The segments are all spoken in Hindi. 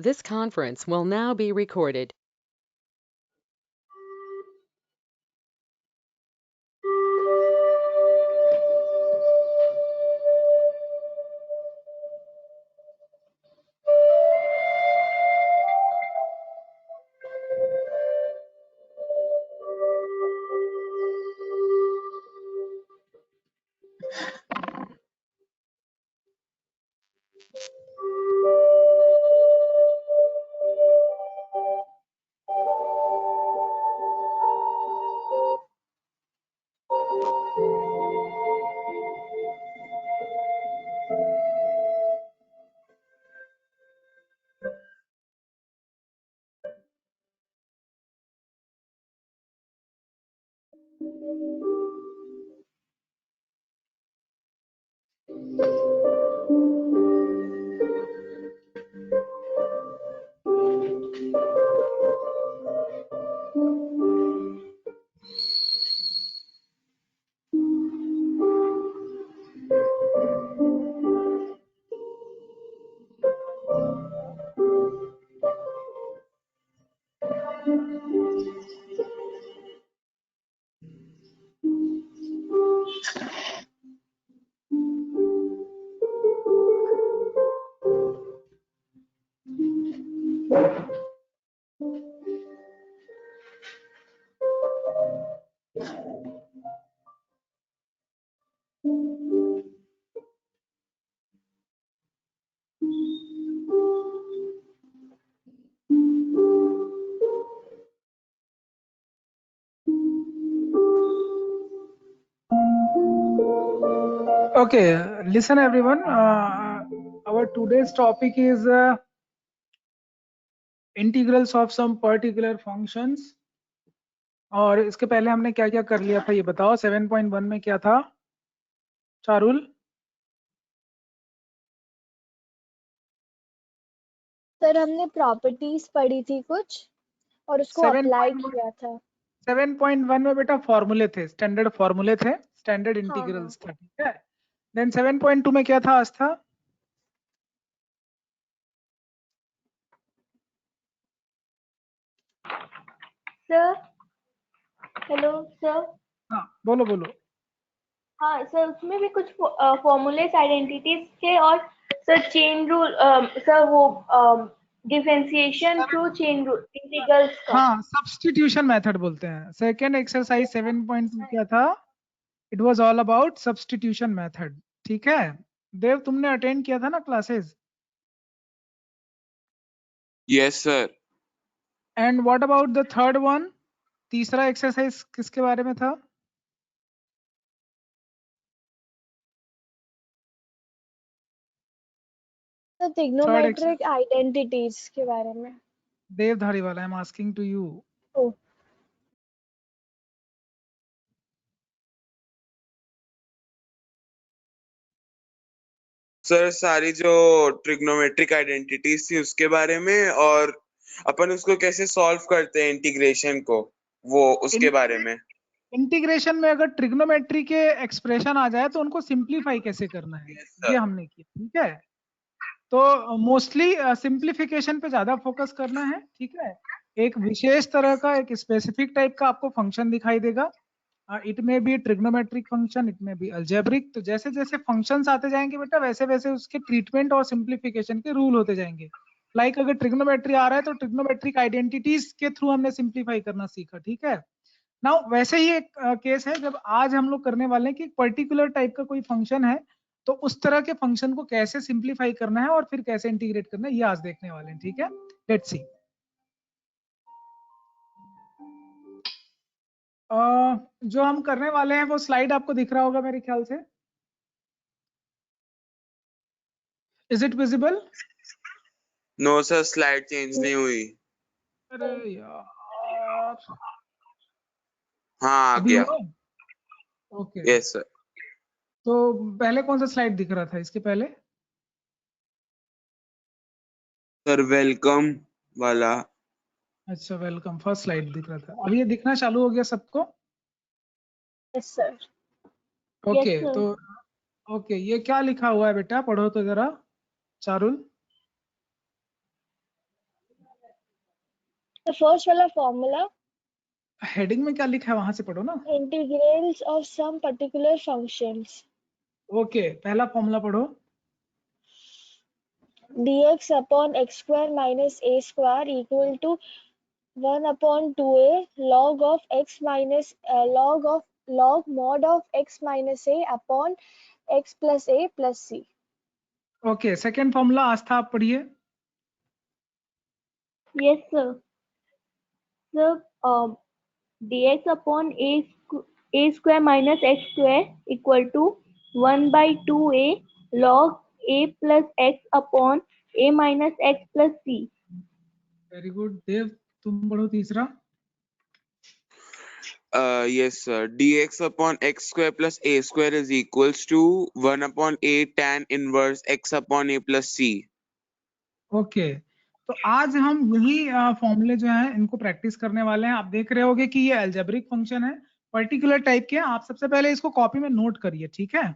This conference will now be recorded. Okay, listen everyone. Our today's topic is integrals of some particular functions. और इसके पहले हमने क्या क्या कर लिया था ये बताओ। 7.1 में क्या था चारुल? सर हमने प्रॉपर्टीज पढ़ी थी कुछ और उसको अप्लाई किया था। 7.1 में बेटा फॉर्मूले थे, स्टैंडर्ड फॉर्मूले थे, स्टैंडर्ड इंटीग्रल्स था, ठीक है। देन 7.2 में क्या था आस्था? Sir hello sir. हाँ बोलो बोलो। हाँ सर, उसमें भी कुछ फॉर्मूलेस आइडेंटिटीज थे और सर चेन रूल, सर वो differentiation through chain rule integrals का। हाँ, सब्स्टिट्यूशन मेथड बोलते हैं। सेकेंड एक्सरसाइज 7.2 क्या था? It was all about substitution method, ठीक है। देव तुमने अटेंड किया था ना classes? Yes sir. And what about the third one? तीसरा एक्सरसाइज किसके बारे में था? तो ट्रिग्नोमेट्रिक आइडेंटिटीज के बारे में। देवधारी वाला, I am asking to you. Sir सारी जो ट्रिग्नोमेट्रिक आइडेंटिटीज थी उसके बारे में, और अपन उसको कैसे सॉल्व करते हैं इंटीग्रेशन को, वो उसके बारे में। इंटीग्रेशन में अगर ट्रिग्नोमेट्री के एक्सप्रेशन आ जाए तो उनको सिंप्लीफाई कैसे करना है, ये हमने किया, ठीक है। तो मोस्टली सिंप्लीफिकेशन पे ज्यादा फोकस करना है, ठीक है। एक विशेष तरह का, एक स्पेसिफिक टाइप का आपको फंक्शन दिखाई देगा। इट में बी ट्रिग्नोमेट्रिक फंक्शन, इट में बी अलजेब्रिक। तो जैसे जैसे फंक्शंस आते जाएंगे बेटा, वैसे वैसे उसके ट्रीटमेंट और सिंप्लीफिकेशन के रूल होते जाएंगे। लाइक अगर ट्रिग्नोमेट्री आ रहा है तो ट्रिग्नोमेट्रिक आइडेंटिटीज के थ्रू हमने सिंप्लीफाई करना सीखा, ठीक है। नाउ वैसे ही एक केस है जब आज हम लोग करने वाले हैं कि पर्टिकुलर टाइप का कोई फंक्शन है, तो उस तरह के फंक्शन को कैसे सिंप्लीफाई करना है और फिर कैसे इंटीग्रेट करना है, ये आज देखने वाले हैं, ठीक है। Let's see. जो हम करने वाले हैं वो स्लाइड आपको दिख रहा होगा मेरे ख्याल से। Is it visible? No sir, slide change नहीं हुई। अरे यार, हाँ आ गया। Okay yes sir. तो पहले कौन सा स्लाइड दिख रहा था इसके पहले? सर वेलकम वाला। अच्छा, वेलकम फर्स्ट स्लाइड दिख रहा था। अब ये दिखना चालू हो गया सबको? Yes sir. ओके तो ओके, ये क्या लिखा हुआ है बेटा, पढ़ो तो जरा चारुल। The first वाला formula, हेडिंग में क्या लिखा है वहां से पढ़ो ना। integrals of some particular functions. Okay, पहला फॉर्मूला पढ़ो। dx upon x square minus a square equal to 1 upon 2a log of x minus log mod of x minus a upon x plus a plus c. Okay, second formula Aastha आप पढ़िए। Yes, sir. Sir, dx upon a square minus x square equal to 1 by 2a log a plus x upon a minus x plus c. Very good. Dev, तुम पढ़ो तीसरा। Yes, sir. dx upon x square plus a square is equals to 1 upon a tan inverse x upon a plus c. Okay, तो आज हम यही फॉर्मूले जो हैं इनको प्रैक्टिस करने वाले हैं। आप देख रहे होगे कि ये अलजेब्रिक फंक्शन है, पर्टिकुलर टाइप के हैं। आप सबसे पहले इसको कॉपी में नोट करिए, ठीक है,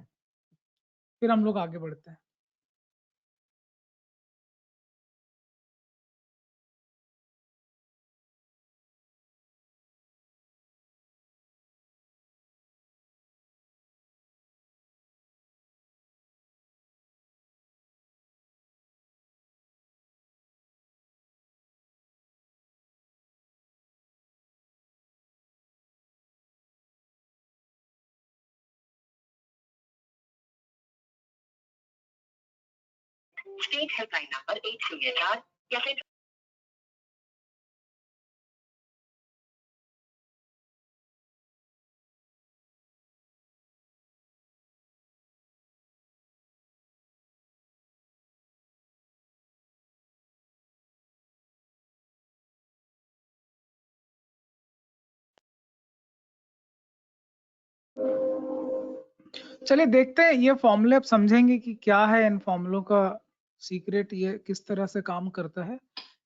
फिर हम लोग आगे बढ़ते हैं। स्टेट हेल्पलाइन नंबर 104 या फिर चलिए देखते हैं ये फॉर्मूले, अब समझेंगे कि क्या है इन फॉर्मूलों का सीक्रेट, ये किस तरह से काम करता है।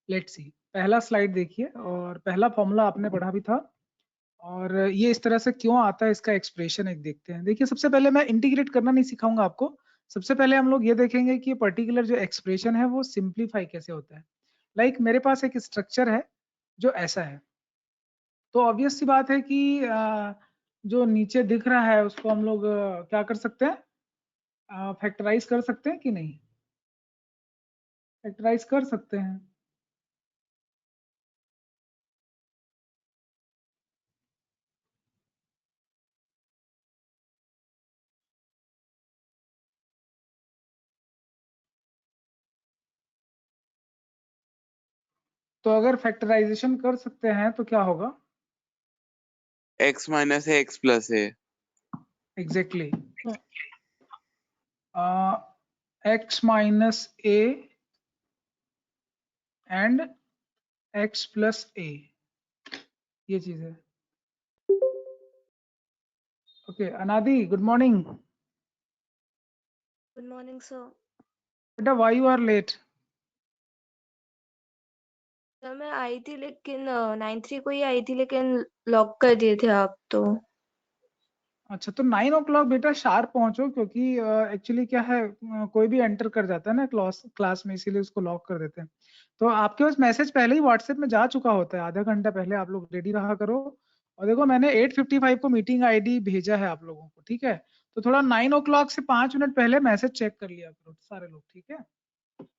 लेट्स सी, पहला स्लाइड देखिए, और पहला फॉर्मूला आपने पढ़ा भी था, और ये इस तरह से क्यों आता है इसका एक्सप्रेशन एक देखते हैं। देखिए, सबसे पहले मैं इंटीग्रेट करना नहीं सिखाऊंगा आपको। सबसे पहले हम लोग ये देखेंगे कि ये पर्टिकुलर जो एक्सप्रेशन है वो सिंप्लीफाई कैसे होता है। लाइक मेरे पास एक स्ट्रक्चर है जो ऐसा है, तो ऑब्वियस सी बात है कि जो नीचे दिख रहा है उसको हम लोग क्या कर सकते हैं, फैक्टराइज कर सकते हैं कि नहीं, फैक्टराइज कर सकते हैं। तो अगर फैक्टराइजेशन कर सकते हैं तो क्या होगा, x minus a x plus a. Exactly x minus a and x plus a, ये चीज है। Okay Anadi, good morning. Good morning sir. बेटा why you are late? Sir मैं आई थी लेकिन 9:03 को ही आई थी लेकिन लॉक कर दिए थे आप तो। अच्छा, तो 9 o'clock बेटा शार्प पहुंचो, क्योंकि एक्चुअली क्या है, कोई भी एंटर कर जाता है ना क्लास में, इसीलिए उसको लॉक कर देते हैं। तो आपके पास मैसेज पहले ही व्हाट्सएप में जा चुका होता है, आधा घंटा पहले आप लोग रेडी रहा करो। और देखो मैंने 8:55 को मीटिंग आईडी भेजा है आप लोगों को, ठीक है, तो थोड़ा 9 o'clock से 5 मिनट पहले मैसेज चेक कर लिया करो सारे लोग, ठीक है।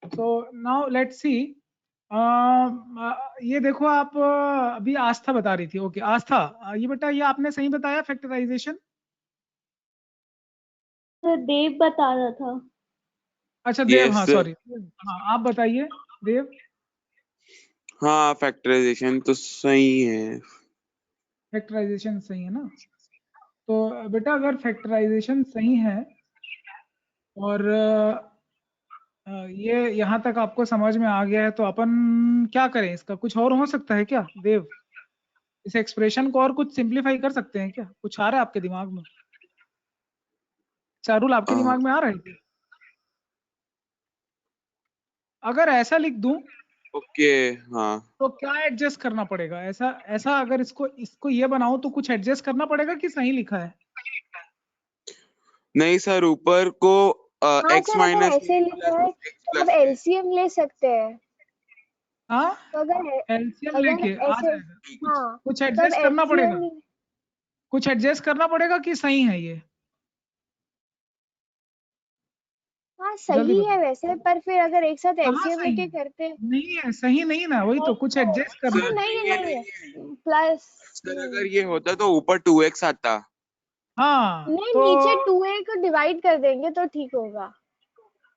सो नाउ लेट्स सी, ये देखो आप, अभी आस्था बता रही थी। ओके आस्था, ये बेटा ये आपने सही बताया फैक्टराइजेशन। सर देव बता रहा था। अच्छा देव, Yes, हाँ sir. सॉरी, हाँ आप बताइए देव। हाँ, फैक्टराइजेशन तो सही है। फैक्टराइजेशन सही है ना, तो बेटा अगर फैक्टराइजेशन सही है और ये यहाँ तक आपको समझ में आ गया है, तो अपन क्या करें, इसका कुछ और हो सकता है क्या देव? इस एक्सप्रेशन को और कुछ सिंप्लीफाई कर सकते हैं क्या? कुछ आ रहा है आपके दिमाग में? चारुल आपके दिमाग में आ रहा है क्या? अगर ऐसा लिख दूं ओके, हाँ। तो क्या एडजस्ट करना पड़ेगा? ऐसा ऐसा अगर इसको ये बनाऊं तो कुछ एडजस्ट करना पड़ेगा कि सही लिखा है? नहीं सर, ऊपर को हाँ x सर, अगर माइनस ऐसे लिखा है तो आप एलसीएम ले सकते हैं। हाँ तो अगर एलसीएम अगर लेके आ ऐसे, जाएगा। हाँ कुछ तब एडजस्ट करना पड़ेगा, LCM, कुछ एडजस्ट करना पड़ेगा कि सही है ये? हाँ जल्दी सही है बताओ। वैसे, पर फिर अगर एक साथ कहाँ LCM सही लेके है? करते नहीं है, सही नहीं ना, वही तो कुछ एडजस्ट करना हाँ है। नहीं है, नहीं है प्लस सर अगर ये होता तो ऊपर 2x आता। हाँ नहीं, तो नीचे 2a को डिवाइड कर देंगे तो ठीक होगा,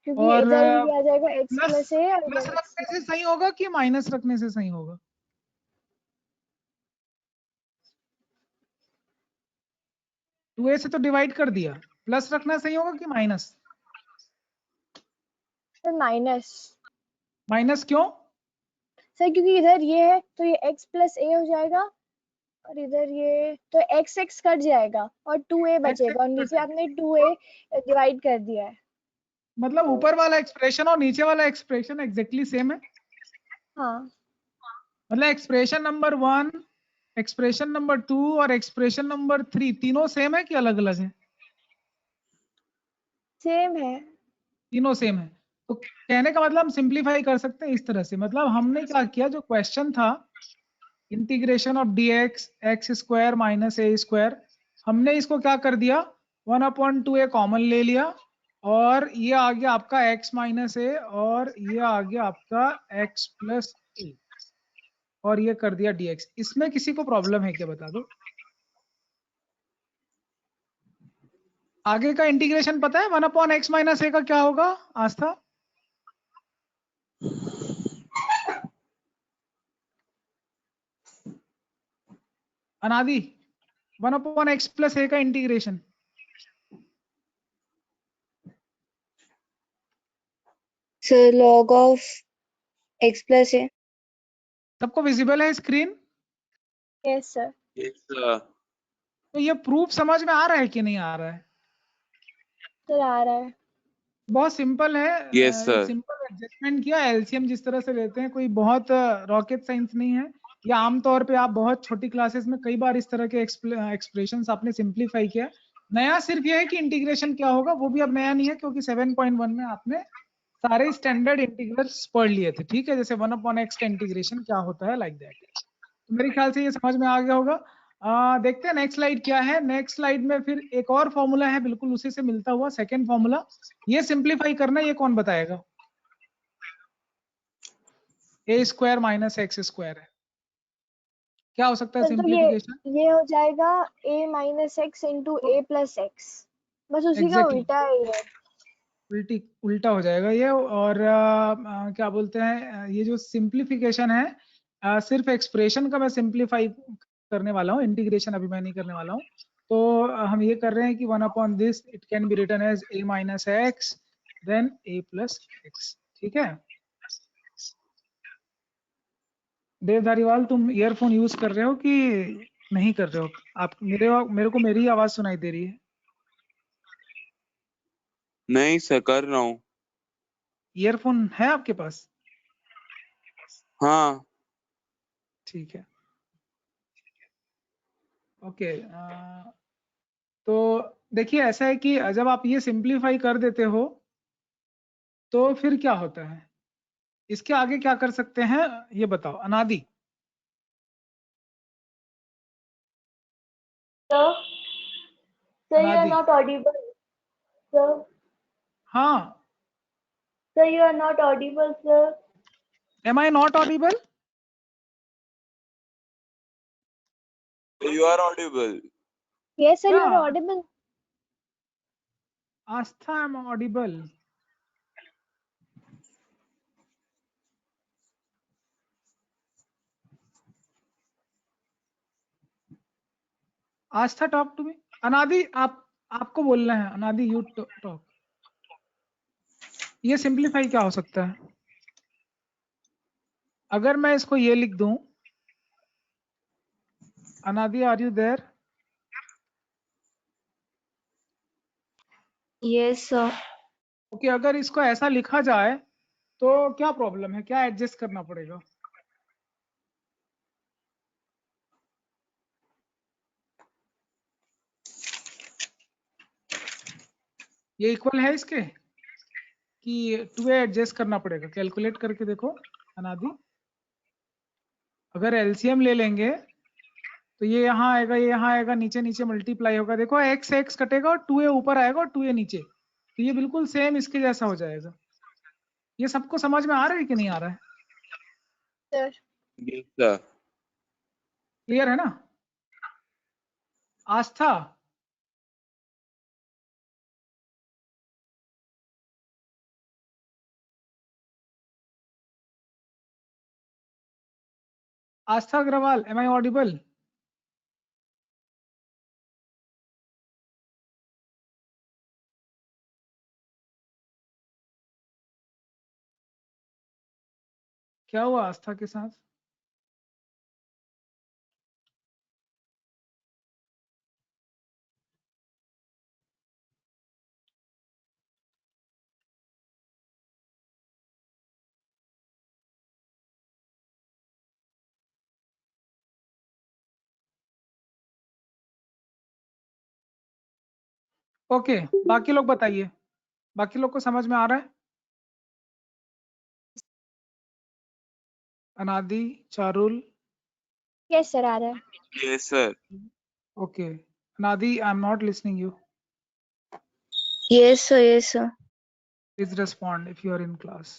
क्योंकि और इधर भी आ जाएगा x प्लस प्लस a और प्लस इधर x रखने से सही होगा कि माइनस रखने से सही होगा? 2a से तो डिवाइड कर दिया, प्लस रखना सही होगा कि माइनस? Sir minus. माइनस क्यों? सर क्योंकि इधर ये है तो ये x प्लस a हो जाएगा, और इधर ये तो x कट जाएगा और 2a बचेगा, और नीचे आपने 2a डिवाइड कर दिया है। मतलब ऊपर वाला एक्सप्रेशन और नीचे वाला एक्सप्रेशन एग्जैक्टली सेम है? हाँ मतलब एक्सप्रेशन नंबर 1, एक्सप्रेशन नंबर 2 और एक्सप्रेशन नंबर 3 तीनों सेम है कि अलग अलग है? सेम है। तीनों सेम है। तो कहने का मतलब हम सिंप्लीफाई कर सकते हैं इस तरह से, मतलब हमने क्या किया, जो क्वेश्चन था integration of dx x square minus a square, हमने इसको क्या कर दिया, 1/2a कॉमन ले लिया, और ये आ गया आपका x माइनस a, और ये आ गया आपका x प्लस a, और ये कर दिया dx। इसमें किसी को प्रॉब्लम है क्या, बता दो? आगे का इंटीग्रेशन पता है, 1/x माइनस a का क्या होगा आस्था? अनादि 1/x प्लस a का integration sir log of x plus a। सबको विजिबल है स्क्रीन? Yes sir. तो ये प्रूफ समझ में आ रहा है कि नहीं आ रहा है? सर आ रहा है। बहुत सिंपल है। Yes, sir. सिंपल एडजस्टमेंट किया, एलसीएम जिस तरह से लेते हैं, कोई बहुत रॉकेट साइंस नहीं है। या आमतौर पे आप बहुत छोटी क्लासेस में कई बार इस तरह के एक्सप्रेशंस आपने सिंप्लीफाई किया। नया सिर्फ ये है कि इंटीग्रेशन क्या होगा, वो भी अब नया नहीं है, क्योंकि 7.1 में आपने सारे स्टैंडर्ड इंटीग्रल्स पढ़ लिए थे। ठीक है, जैसे 1/x का इंटीग्रेशन क्या होता है, लाइक दैट। तो मेरे ख्याल से ये समझ में आ गया होगा। देखते हैं नेक्स्ट स्लाइड क्या है। नेक्स्ट स्लाइड में फिर एक और फॉर्मूला है बिल्कुल उसी से मिलता हुआ, सेकंड फॉर्मूला। ये सिंप्लीफाई करना, ये कौन बताएगा? a square minus x square है, क्या हो सकता है सर तो सिंप्लीफिकेशन? ये हो जाएगा a minus x into a plus x, बस उसी का एग्जैक्टली उल्टा है ये। उल्टा हो जाएगा ये। और क्या बोलते हैं, ये जो सिंप्लीफिकेशन है, सिर्फ एक्सप्रेशन का मैं सिंप्लीफाई करने वाला हूँ, इंटीग्रेशन अभी मैं नहीं करने वाला हूँ। तो हम ये कर रहे हैं कि 1/this it can be written as a minus x then a plus x. ठीक है, देव धारीवाल तुम ईयरफोन यूज कर रहे हो कि नहीं कर रहे हो? आप मेरे को मेरी आवाज सुनाई दे रही है? नहीं सर, कर रहा हूँ। ईयरफोन है आपके पास? हाँ। ठीक है, ओके। तो देखिए, ऐसा है कि जब आप ये सिंप्लीफाई कर देते हो तो फिर क्या होता है, इसके आगे क्या कर सकते हैं ये बताओ अनादि। Sir, sir, you are अनादि, not audible. Sir, हाँ, sir, you are not audible, sir. Am I not audible? You are audible. Yes sir, you are क्या audible. Aastha am audible? Aastha talk to me. Anadi आपको बोलना है, अनादि यू टॉक। ये सिंप्लीफाई क्या हो सकता है? अगर मैं इसको ये लिख दूं, Anadi are you there? Yes sir. Okay, अगर इसको ऐसा लिखा जाए तो क्या प्रॉब्लम है, क्या एडजस्ट करना पड़ेगा? ये इक्वल है इसके कि 2a एडजस्ट करना पड़ेगा? कैलकुलेट करके देखो अनादि। अगर एलसीएम ले लेंगे तो ये यहाँ आएगा, ये यहाँ आएगा, नीचे नीचे मल्टीप्लाई होगा। देखो x x कटेगा और 2a ऊपर आएगा और 2a नीचे, तो ये बिल्कुल सेम इसके जैसा हो जाएगा। ये सबको समझ में आ रहा है कि नहीं आ रहा है? Sir yes sir. क्लियर है ना? आस्था, आस्था अग्रवाल, एम आई ऑडिबल? क्या हुआ आस्था के साथ? ओके, बाकी लोग बताइए, बाकी लोग को समझ में आ रहा है? अनादि, चारुल? यस सर आ रहा है। Yes sir. Okay, Anadi, I am not listening you, Yes sir, yes sir. Please respond if you are in class.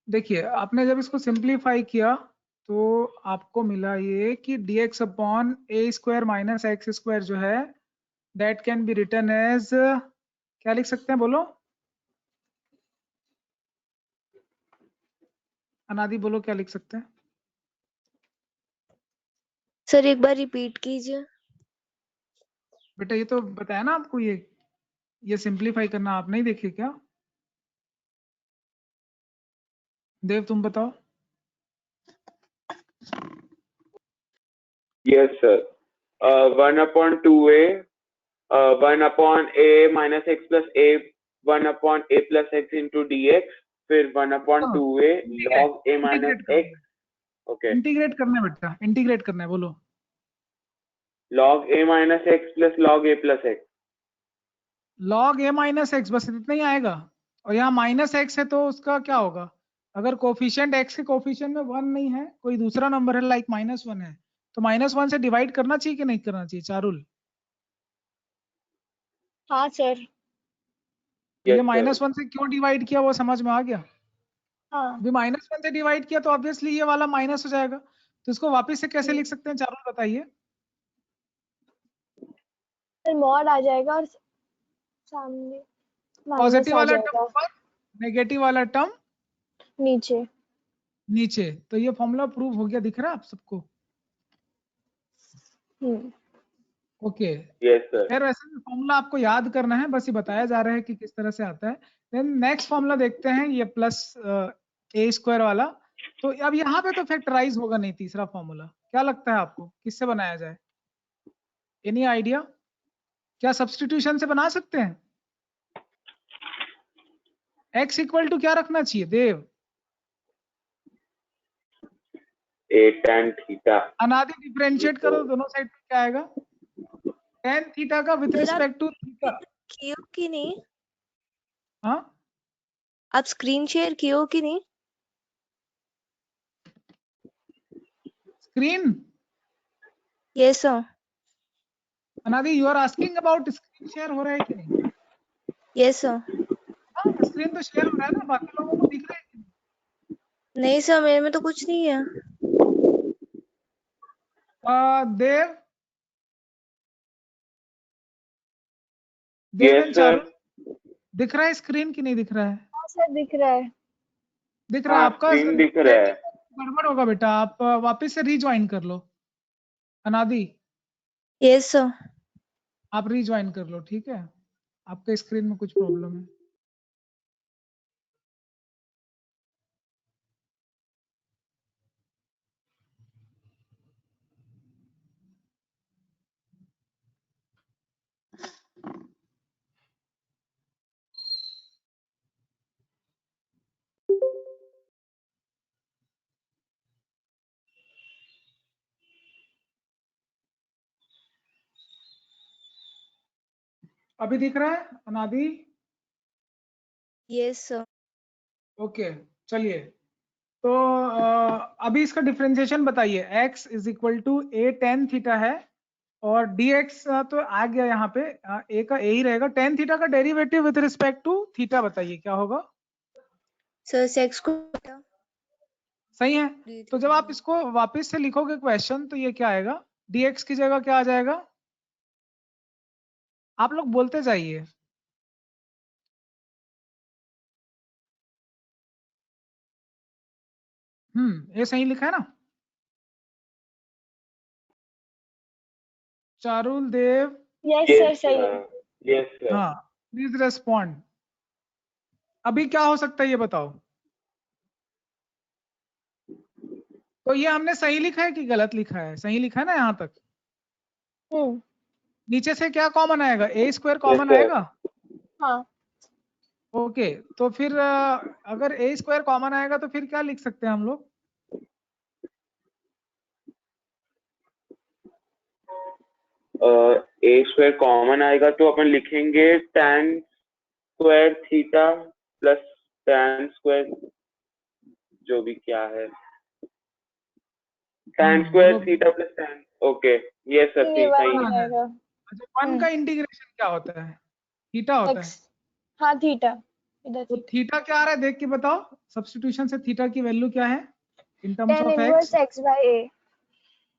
देखिए, आपने जब इसको सिंप्लीफाई किया तो आपको मिला ये कि dx upon a square minus x square जो है that can be written as, क्या लिख सकते हैं बोलो? अनादि बोलो, क्या लिख सकते हैं? सर एक बार रिपीट कीजिए। बेटा ये तो बताया ना आपको, ये सिंप्लीफाई करना आप नहीं देखे क्या? देव तुम बताओ। Yes sir. 1/2a 1/a minus x plus a 1/a plus x into dx, फिर 1/2a log a minus x। Okay, integrate करना है बेटा, इंटीग्रेट करना है, बोलो। log a minus x plus log a plus x। log a minus x, बस इतना ही आएगा। और यहाँ माइनस एक्स है तो उसका क्या होगा? अगर कोफिशिएंट x के कोफिशिएंट में 1 नहीं है, कोई दूसरा नंबर है लाइक -1 है, तो -1 से डिवाइड करना चाहिए कि नहीं करना चाहिए चारुल? हाँ सर। ये Yes, sir. -1 से क्यों डिवाइड किया वो समझ में आ गया? हाँ अभी -1 से डिवाइड किया तो ऑब्वियसली ये वाला माइनस हो जाएगा, तो इसको वापस से कैसे लिख सकते हैं चारुल बताइए? सर मॉड आ जाएगा और सामने माइनस पॉजिटिव आ वाला टर्म जाएगा ऊपर, नेगेटिव वाला टर्म नीचे। नीचे। तो ये फॉर्मूला प्रूव हो गया, दिख रहा है आप सबको? Okay, Yes, sir. खैर वैसे भी फॉर्मूला आपको याद करना है, बस ये बताया जा रहा है कि किस तरह से आता है। देन नेक्स्ट फॉर्मूला देखते हैं, ये प्लस ए स्क्वायर वाला। तो अब यहाँ पे तो फैक्टराइज होगा नहीं तीसरा फॉर्मूला, क्या लगता है आपको किससे बनाया जाए? Any idea? क्या सब्स्टिट्यूशन से बना सकते हैं? x इक्वल टू क्या रखना चाहिए देव? A tan theta। अनादि डिफरेंशिएट करो दोनों साइड पे, क्या आएगा? tan थीटा का विद सर, आप रिस्पेक्ट टू थीटा। किए हो कि नहीं? हाँ, आप स्क्रीन शेयर किए हो कि नहीं? Screen? Yes sir. Anadi you are asking about screen share हो रहा है कि नहीं? Yes sir. हाँ, स्क्रीन तो शेयर हो रहा है ना, बाकी लोगों को दिख रहा है कि नहीं? नहीं सर, मेरे में तो कुछ नहीं है। देव, Yes, देवेन sir. चारुल, दिख रहा है स्क्रीन कि नहीं दिख रहा है? हाँ सर दिख रहा है। दिख रहा है हाँ, आपका? screen दिख रहा है। गड़बड़ होगा बेटा, आप वापस से रीज्वाइन कर लो। अनादि यस सर। आप रीज्वाइन कर लो, ठीक है? आपके स्क्रीन में कुछ प्रॉब्लम है। अभी दिख रहा है अनादि? Yes sir. ओके, चलिए, तो अभी इसका डिफरेंशिएशन बताइए। x is equal to a tan theta है और dx तो आ गया यहाँ पे, a का a ही रहेगा। tan थीटा का derivative with respect to theta बताइए क्या होगा। सर sec स्क्वायर सही है। तो जब आप इसको वापस से लिखोगे क्वेश्चन तो ये क्या आएगा, dx की जगह क्या आ जाएगा, आप लोग बोलते जाइए। ये सही लिखा है ना। चारुल देव, यस सर, सही है। Yes sir. हाँ प्लीज रेस्पॉन्ड। अभी क्या हो सकता है ये बताओ। तो ये हमने सही लिखा है कि गलत लिखा है, सही लिखा है ना यहाँ तक। हम्म, नीचे से क्या कॉमन आएगा, a स्क्वायर कॉमन sir. आएगा। हाँ ओके तो फिर अगर a स्क्वायर कॉमन आएगा तो फिर क्या लिख सकते हैं हम लोग। ए स्क्वायर कॉमन आएगा तो अपन लिखेंगे tan square theta plus tan square जो भी क्या है, tan square theta plus tan। Okay yes sir, ये ठीक वाला है। हो जाएगा। अच्छा 1 का इंटीग्रेशन क्या होता है, थीटा होता है। x, हाँ थीटा, इधर तो थीटा। थीटा क्या आ रहा है देख के बताओ, सब्स्टिट्यूशन से थीटा की वैल्यू क्या है in terms tan of inverse x। x by a।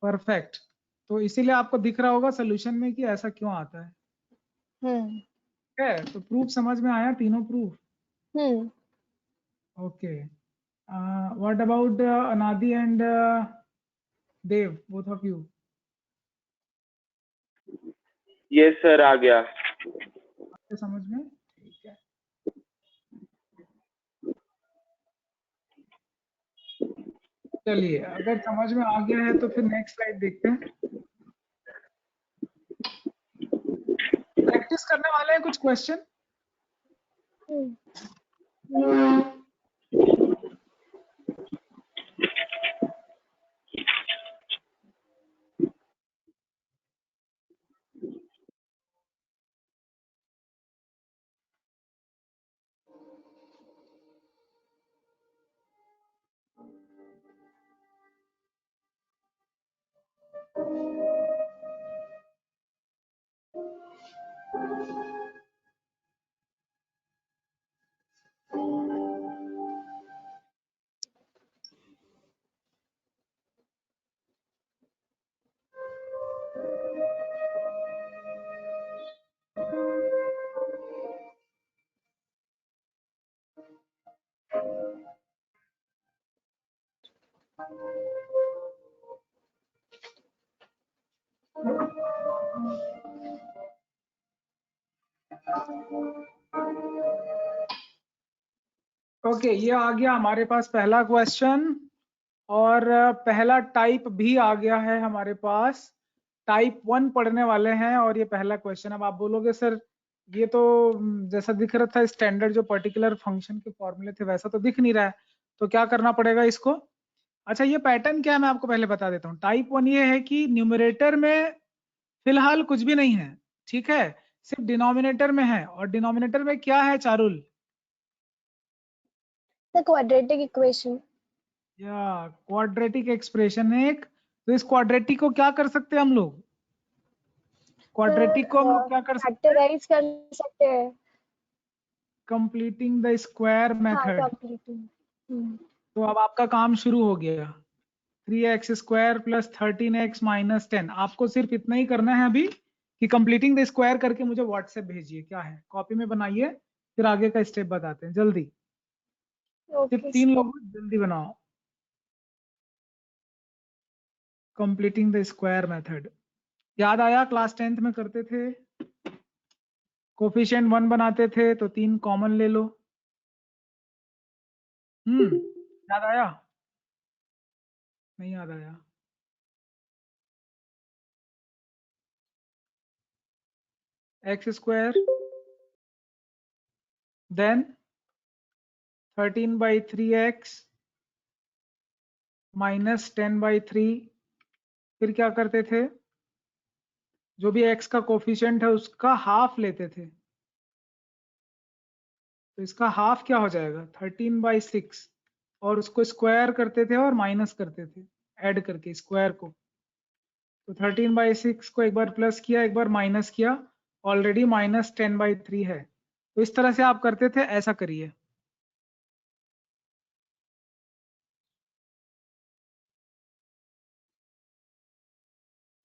Perfect. तो इसीलिए आपको दिख रहा होगा सोल्यूशन में कि ऐसा क्यों आता है। हम्म ठीक है, तो प्रूफ समझ में आया, तीनों proof. Hmm okay what about Anadi and Dev, both of you. Yes sir, आ गया। आपके समझ में, ठीक है। चलिए अगर समझ में आ गया है तो फिर नेक्स्ट स्लाइड देखते हैं। प्रैक्टिस करने वाले हैं कुछ क्वेश्चन। ओके ये आ गया हमारे पास पहला क्वेश्चन और पहला टाइप भी आ गया है हमारे पास। टाइप 1 पढ़ने वाले हैं और ये पहला क्वेश्चन। अब आप बोलोगे सर ये तो जैसा दिख रहा था स्टैंडर्ड जो पर्टिकुलर फंक्शन के फॉर्मूले थे वैसा तो दिख नहीं रहा है, तो क्या करना पड़ेगा इसको। अच्छा ये पैटर्न क्या है मैं आपको पहले बता देता हूँ। टाइप 1 ये है कि न्यूमरेटर में फिलहाल कुछ भी नहीं है, ठीक है, सिर्फ डिनोमिनेटर में है। और डिनोमिनेटर में क्या है चारुल, द क्वाड्रेटिक इक्वेशन। या क्वाड्रेटिक एक्सप्रेशन है एक। तो इस क्वाड्रेटिक को क्या कर सकते हैं हम लोग, क्वाड्रेटिक को हम लोग क्या कर सकते हैं, फैक्टराइज कर सकते हैं। कंप्लीटिंग द स्क्वायर हाँ मेथड। कंप्लीटिंग। तो अब आपका काम शुरू हो गया, 3x square plus 13x minus 10। आपको सिर्फ इतना ही करना है अभी कि कंप्लीटिंग द स्क्वायर करके मुझे व्हाट्सएप भेजिए, क्या है कॉपी में बनाइए, फिर आगे का स्टेप बताते हैं जल्दी। सिर्फ ओके 3 लोग जल्दी बनाओ। कंप्लीटिंग द स्क्वायर मेथड याद आया, क्लास 10th में करते थे, कोफिशिएंट 1 बनाते थे तो 3 कॉमन ले लो। याद आया, नहीं याद आया। X square then 13/3x minus 10/3। फिर क्या करते थे, जो भी x का कोफिशिएंट है उसका हाफ लेते थे। तो इसका हाफ क्या हो जाएगा 13/6। और उसको स्क्वायर करते थे और माइनस करते थे ऐड करके स्क्वायर को। तो 13/6 को एक बार प्लस किया, एक बार माइनस किया, ऑलरेडी -10/3 है। तो इस तरह से आप करते थे, ऐसा करिए।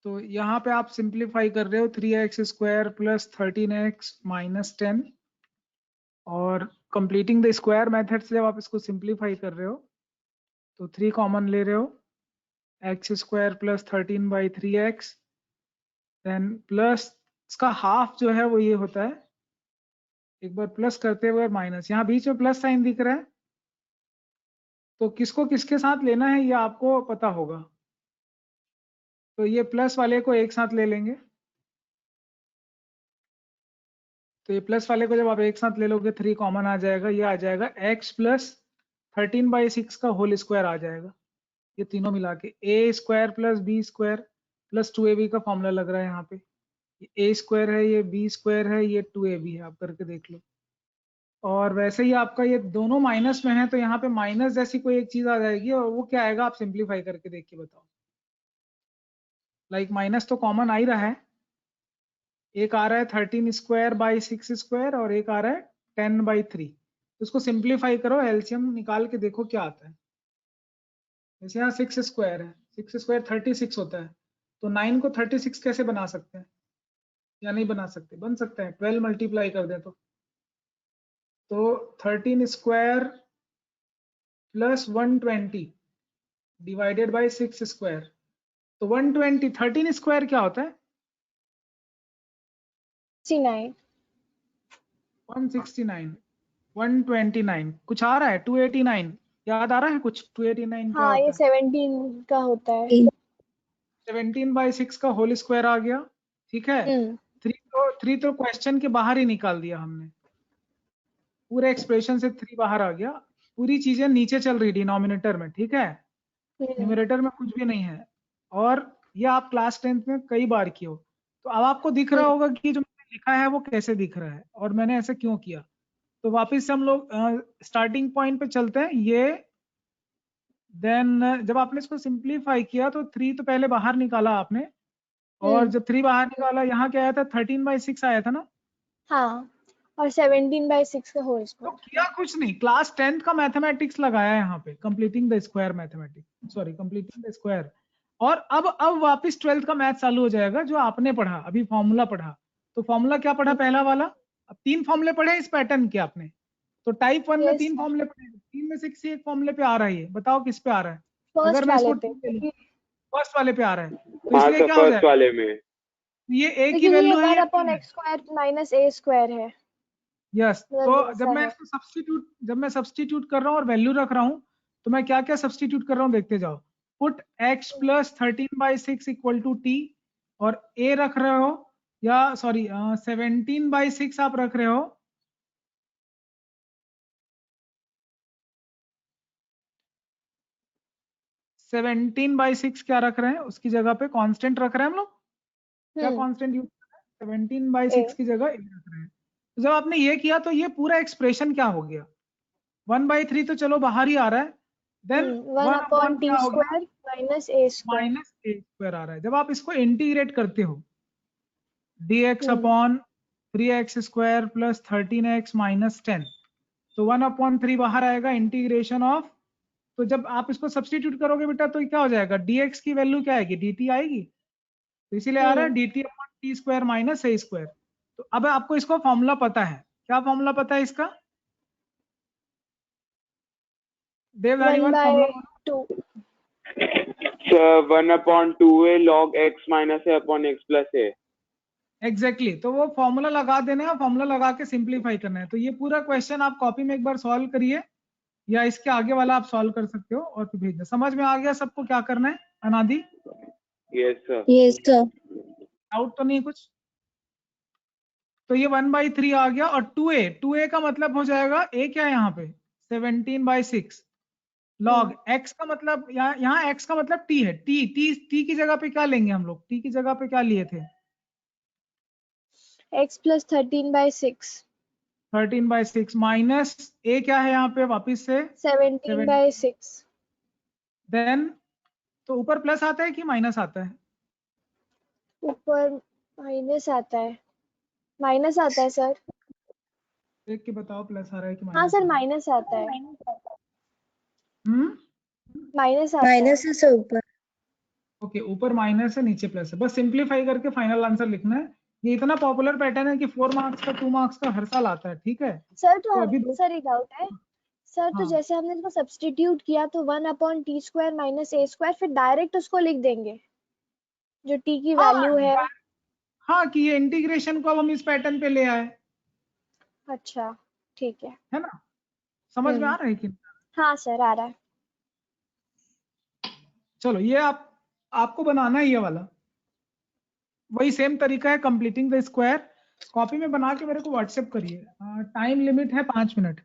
तो यहाँ पे आप सिंप्लीफाई कर रहे हो 3x² + 13x - 10, और कंप्लीटिंग द स्क्वायर मेथड से जब आप इसको सिंप्लीफाई कर रहे हो तो 3 कॉमन ले रहे हो, x² + 13/3x, देन प्लस इसका हाफ जो है वो ये होता है, एक बार प्लस करते हुए माइनस, यहाँ बीच में प्लस साइन दिख रहा है, तो किसको किसके साथ लेना है ये आपको पता होगा। तो ये प्लस वाले को एक साथ ले लेंगे, तो ये प्लस वाले को जब आप एक साथ ले लोगे 3 कॉमन आ जाएगा, ये आ जाएगा x + 13/6 का होल स्क्वायर आ जाएगा। ये तीनों मिला के a² + b² + 2ab का फॉर्मूला लग रहा है यहाँ पे। ये a² है, ये b² है, ये 2ab है, आप करके देख लो। और वैसे ही आपका ये दोनों माइनस में है, तो यहाँ पे माइनस जैसी कोई एक चीज आ जाएगी, और वो क्या आएगा आप सिंप्लीफाई करके देख के बताओ। लाइक माइनस तो कॉमन आ ही रहा है, एक आ रहा है 13² / 6² और एक आ रहा है 10/3। तो उसको सिंप्लीफाई करो, एलसीएम निकाल के देखो क्या आता है। जैसे यहाँ 6² है, 6² 36 होता है, तो 9 को 36 कैसे बना सकते हैं, या नहीं बना सकते? बन सकते हैं, 12 मल्टीप्लाई कर दें तो 13² + 120 डिवाइडेड बाय 6²। तो 120, 13² क्या होता है? 69 169, 129, कुछ आ रहा है 289, याद आ रहा है कुछ 289 क्या हाँ, ये होता है? 17 का होता है। 17/6 का होल स्क्वायर आ गया, ठीक है। 3 तो क्वेश्चन के बाहर ही निकाल दिया हमने, पूरे एक्सप्रेशन से 3 बाहर आ गया, पूरी चीजें नीचे चल रही डिनोमिनेटर में, ठीक है, न्यूमरेटर में कुछ भी नहीं है। और ये आप क्लास 10th में कई बार किए हो, तो अब आपको दिख रहा होगा कि जो मैंने लिखा है वो कैसे दिख रहा है और मैंने ऐसे क्यों किया। तो वापस से हम लोग स्टार्टिंग पॉइंट पे चलते हैं। ये देन जब आपने इसको सिंप्लीफाई किया तो 3 तो पहले बाहर निकाला आपने, और जब 3 बाहर निकाला यहाँ क्या आया था, 13/6 आया था ना। हाँ, और 17/6 का होल तो स्क्वायर। किया कुछ नहीं, क्लास 10th का मैथमेटिक्स लगाया यहाँ पे, completing the square mathematics, sorry completing the square. और अब वापस 12th का मैथ चालू हो जाएगा, जो आपने पढ़ा अभी, फॉर्मूला पढ़ा। तो फॉर्मूला क्या पढ़ा पहला वाला? अब 3 फॉर्मूले पढ़े इस पैटर्न के आपने, तो टाइप 1 में Yes, 3 फॉर्मूले पढ़े, 3 में से किसी एक फॉर्मूले पे आ रहा है, ये बताओ किस पे आ रहा है? फर्स्ट अगर मैं इसको वाले पे, फर्स्ट वाले पे आ रहा है, तो हाँ इसलिए तो क्या हो फर्स्ट जाएगा, वाले में ये a की क्योंकि ये वैल्यू है 1 या अपॉन 2 है? x² - a² है। यस, मतलब तो ऐसा जब मैं है। इसको सब्स्टिट्यूट कर रहा हूँ और वैल्यू रख रहा हूँ, तो मैं क्या क्या सब्स्टिट्यूट कर रहा हूँ देखते जाओ। पुट x + 13/6 = t, और a रख रहे हो, या सॉरी 17/6 आप रख रहे हो, सेवनटीन बाई सिक्स क्या रख रहे हैं, उसकी जगह पे कांस्टेंट रख रहे हैं हम लोग। क्या कांस्टेंट यूज कर रहे हैं? 17/6 की जगह a रख रहे हैं। तो जब आपने ये किया तो ये पूरा एक्सप्रेशन क्या हो गया, 1/3 तो चलो बाहर ही आ रहा है, देन 1 अपॉन क्या हो गया, t² - a²। -a² आ रहा है। जब आप इसको इंटीग्रेट करते हो, dx अपॉन 3x² + 13x - 10, तो 1/3 बाहर आएगा, इंटीग्रेशन ऑफ। तो जब आप इसको सब्स्टिट्यूट करोगे बेटा तो क्या हो जाएगा, dx की वैल्यू क्या आएगी, dt आएगी, तो इसीलिए आ रहा है dt अपॉन t² - a²। तो अब आपको इसको फॉर्मूला पता है, क्या फॉर्मूला पता है इसका देवधारीवाल? Formula 1/2। 1/2a log x - a upon x plus a। Exactly तो वो फॉर्मूला लगा देना है, फॉर्मूला लगा के सिंप्लीफाई करना है। तो ये पूरा क्वेश्चन आप कॉपी में एक बार सॉल्व करिए, या इसके आगे वाला आप सॉल्व कर सकते हो और फिर भेजना। समझ में आ गया सबको क्या करना है अनादि? Yes sir. Yes, sir. Doubt तो नहीं कुछ? तो ये 1/3 आ गया, और 2a का मतलब हो जाएगा, a क्या है यहाँ पे 17/6 log x का मतलब, यहाँ x का मतलब t है, t की जगह पे क्या लेंगे हम लोग, t की जगह पे क्या लिए थे, x + 13/6। 13/6 माइनस a क्या है यहाँ पे वापिस से 17/6 देन, तो ऊपर प्लस आता है कि माइनस आता है? ऊपर माइनस आता है, माइनस आता है सर। देख के बताओ प्लस आ रहा है कि हाँ माइनस सर, आ रहा है? माइनस आता है, माइनस आता है। माइनस है सर ऊपर। ओके, ऊपर माइनस है नीचे प्लस है, बस सिंप्लीफाई करके फाइनल आंसर लिखना है। ये इतना पॉपुलर पैटर्न है कि 4 मार्क्स का 2 मार्क्स का हर साल आता है, ठीक है? सर तो अभी दो, सर एक डाउट है सर, तो हाँ जैसे हमने इसको सब्स्टिट्यूट किया तो 1/t² माइनस a², फिर डायरेक्ट उसको लिख देंगे जो t की हाँ वैल्यू है। हाँ, कि ये इंटीग्रेशन को अब हम इस पैटर्न पे ले आए, अच्छा ठीक है ना? समझ में आ रहा है कि नहीं? हाँ सर आ रहा है। चलो, ये आपको बनाना है ये वाला, वही सेम तरीका है, कंप्लीटिंग द स्क्वायर। कॉपी में बना के मेरे को व्हाट्सएप करिए। टाइम लिमिट है 5 मिनट।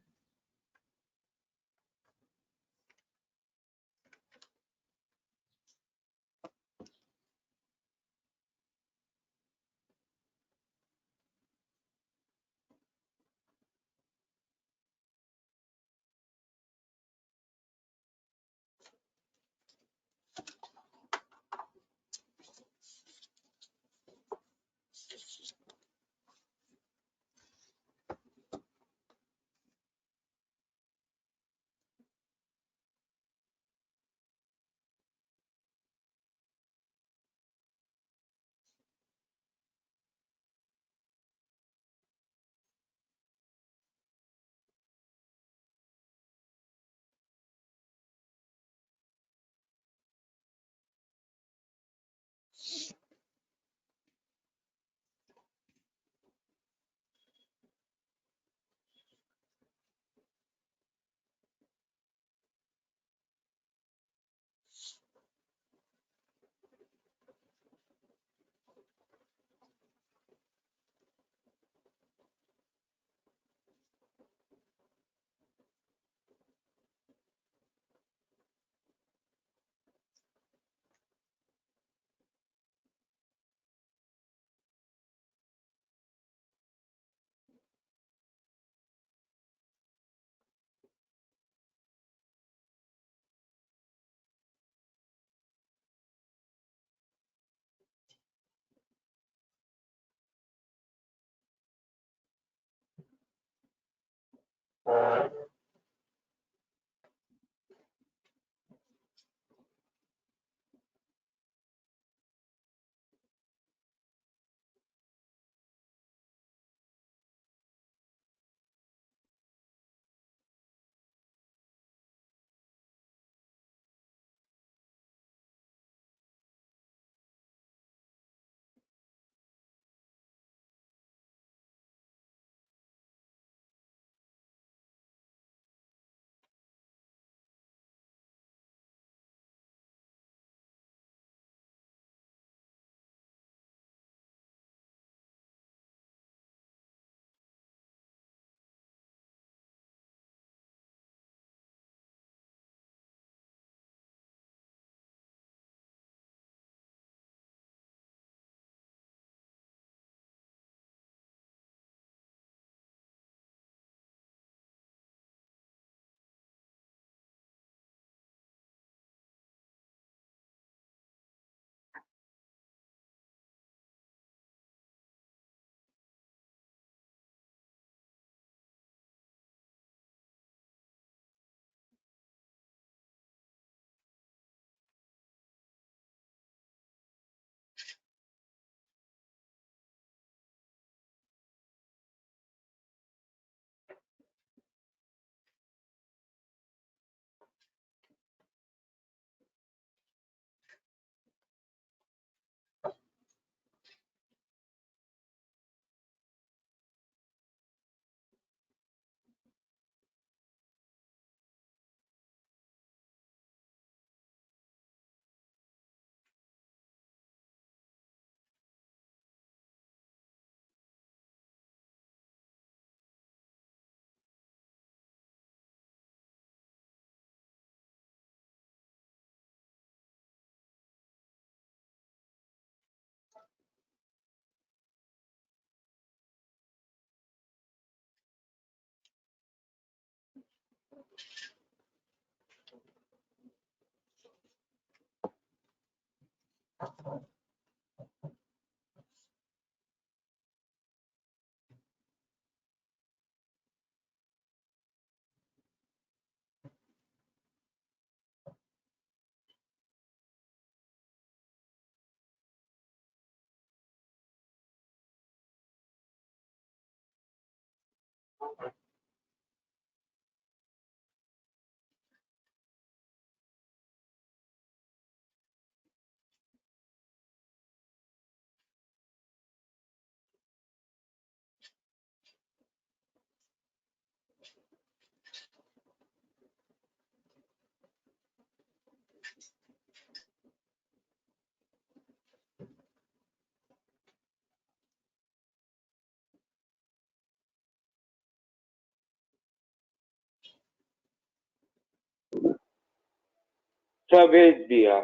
सब भेज दिया।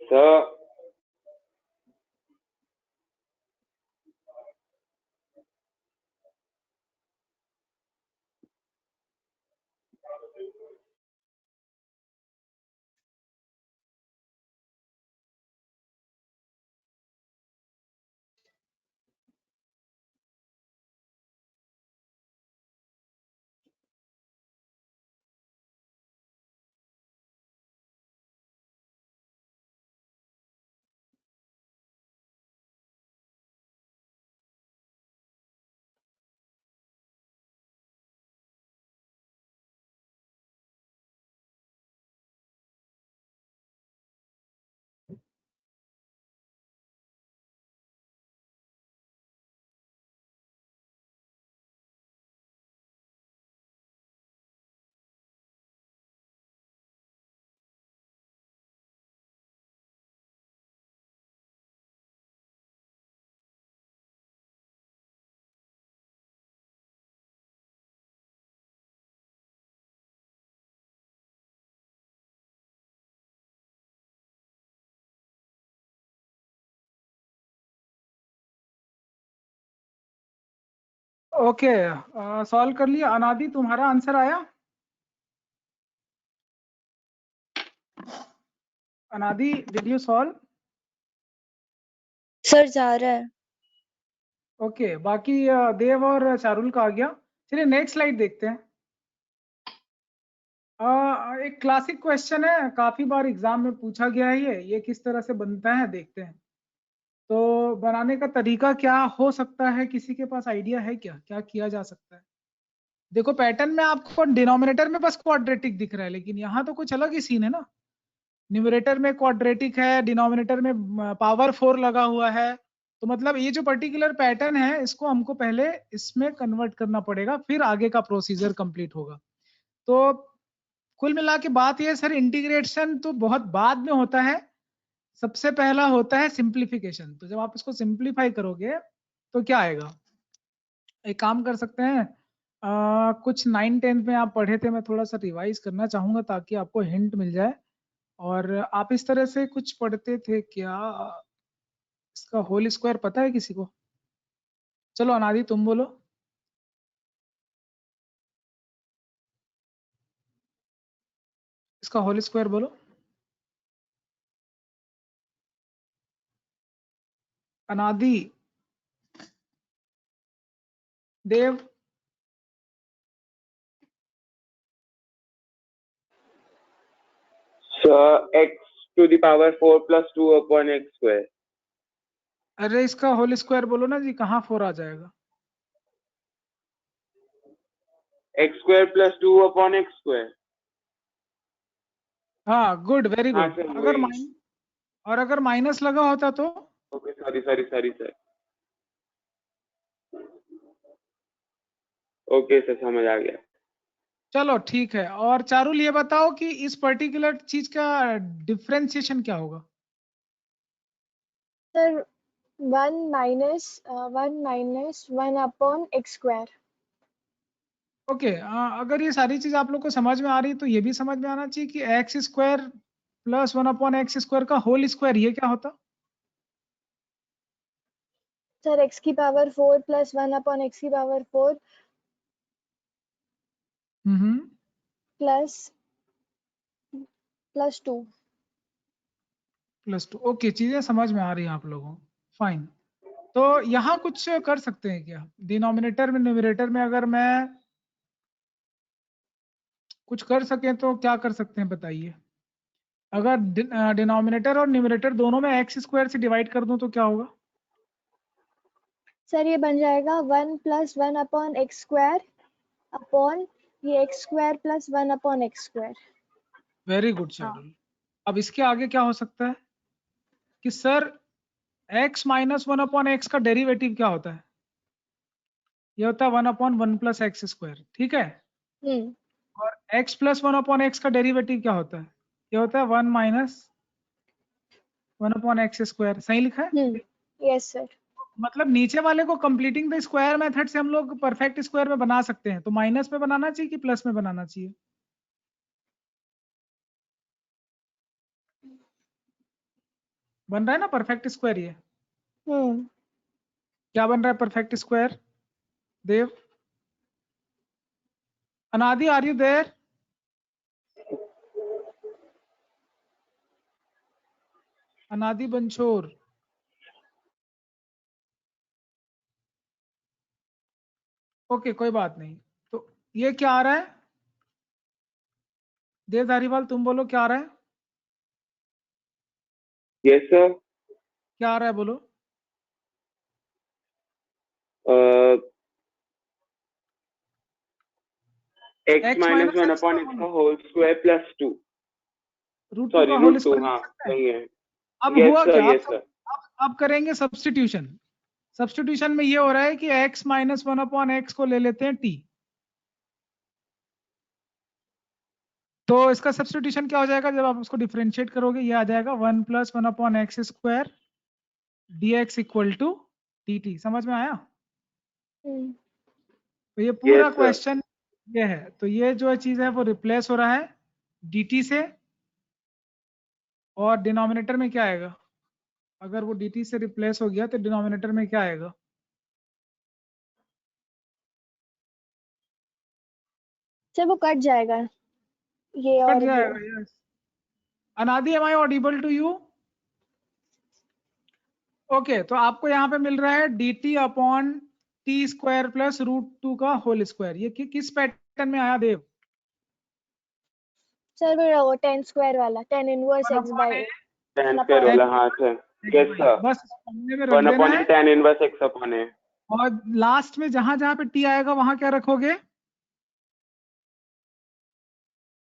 सर ओके, सॉल्व कर लिया। अनादि तुम्हारा आंसर आया? अनादि, डिड यू सॉल्व? सर जा रहा है। ओके, बाकी देव और चारुल का आ गया। चलिए नेक्स्ट स्लाइड देखते हैं। एक क्लासिक क्वेश्चन है, काफी बार एग्जाम में पूछा गया है। ये किस तरह से बनता है देखते हैं। तो बनाने का तरीका क्या हो सकता है? किसी के पास आइडिया है क्या, क्या किया जा सकता है? देखो पैटर्न में आपको डिनोमिनेटर में बस क्वाड्रेटिक दिख रहा है, लेकिन यहाँ तो कुछ अलग ही सीन है ना। न्यूमरेटर में क्वाड्रेटिक है, डिनोमिनेटर में पावर 4 लगा हुआ है। तो मतलब ये जो पर्टिकुलर पैटर्न है, इसको हमको पहले इसमें कन्वर्ट करना पड़ेगा, फिर आगे का प्रोसीजर कंप्लीट होगा। तो कुल मिला के बात ये सर, इंटीग्रेशन तो बहुत बाद में होता है, सबसे पहला होता है सिंप्लीफिकेशन। तो जब आप इसको सिंप्लीफाई करोगे तो क्या आएगा? एक काम कर सकते हैं, कुछ 9-10 में आप पढ़े थे, मैं थोड़ा सा रिवाइज करना चाहूंगा ताकि आपको हिंट मिल जाए। और आप इस तरह से कुछ पढ़ते थे क्या? इसका होल स्क्वायर पता है किसी को? चलो अनादि तुम बोलो। इसका होल स्क्वायर बोलो। अनादि, देव, x to the power 4 plus 2 upon x square। अरे इसका होल स्क्वायर बोलो ना जी, कहाँ 4 आ जाएगा? x square plus 2 upon x square। हाँ गुड, वेरी हाँ गुड। सर अगर वही। अगर माइनस लगा होता तो? Okay sorry sir. Okay sir, समझ आ गया। चलो ठीक है। और चारुल ये बताओ कि इस पर्टिकुलर चीज का डिफरेंशिएशन क्या होगा? Sir 1 minus 1 upon x square. Okay, अगर ये सारी चीज आप लोग को समझ में आ रही है तो ये भी समझ में आना चाहिए कि x square plus 1 upon x square का होल स्क्वायर ये क्या होता? सर x की पावर 4 प्लस 1 अपॉन x की पावर 4 प्लस 2। +2। ओके, चीजें समझ में आ रही हैं आप लोगों को, फाइन। तो यहाँ कुछ कर सकते हैं क्या, डिनोमिनेटर में न्यूमरेटर में अगर मैं कुछ कर सके तो क्या कर सकते हैं बताइए। अगर डिनोमिनेटर और न्यूमरेटर दोनों में एक्स स्क्वायर से डिवाइड कर दूं तो क्या होगा। सर ये बन जाएगा 1 plus 1 upon x square upon ये x square plus 1 upon x square. Very good Charul. अब इसके आगे क्या हो सकता है कि sir x minus 1 upon x का डेरिवेटिव क्या होता है, ये होता है 1 अपॉन 1 प्लस एक्स स्क्वायर, ठीक है। और x प्लस 1 अपॉन एक्स का डेरिवेटिव क्या होता है, ये होता है 1 माइनस 1 अपॉन एक्स स्क्वायर। सही लिखा है। Yes sir. मतलब नीचे वाले को कंप्लीटिंग द स्क्वायर मेथड से हम लोग परफेक्ट स्क्वायर में बना सकते हैं। तो माइनस में बनाना चाहिए कि प्लस में बनाना चाहिए। बन रहा है ना परफेक्ट स्क्वायर ये। क्या बन रहा है परफेक्ट स्क्वायर देव। अनादि आर यू देयर। अनादि बंछोर। ओके कोई बात नहीं। तो ये क्या आ रहा है देव धारीवाल, तुम बोलो क्या आ रहा है। Yes sir. क्या आ रहा है बोलो। x माइनस 1 अपॉन x का whole square plus 2 root sorry का होल रूट 2। स्क्वायर हाँ सही है। अब यस हुआ सर, क्या, यस सर। अब करेंगे सब्स्टिट्यूशन। सब्स्टिट्यूशन में ये हो रहा है कि x माइनस 1 अपॉन एक्स को ले लेते हैं t। तो इसका सब्स्टिट्यूशन क्या हो जाएगा, जब आप उसको डिफरेंशिएट करोगे ये आ जाएगा 1 plus 1 upon x square dx equal to dt। समझ में आया। तो ये पूरा Yes, sir. क्वेश्चन ये है। तो ये जो चीज है वो रिप्लेस हो रहा है dt से, और डिनोमिनेटर में क्या आएगा, अगर वो dt से रिप्लेस हो गया तो डिनोमिनेटर में क्या आएगा। सर वो कट जाएगा ये कट और वो। जाएगा, yes. Anadi am I audible to you. Okay, तो आपको यहाँ पे मिल रहा है dt upon T square plus root 2 का होल स्क्वायर। ये किस पैटर्न में आया देव। सर वो 10 स्क्वायर वाला 10 इनवर्स x बाय 10 स्क्वायर वाला, हाँ सर। Yes sir. बस सामने में रख 1 देना अपॉन है। tan इनवर्स x अपॉन है। और लास्ट में जहां जहां पे t आएगा वहां क्या रखोगे।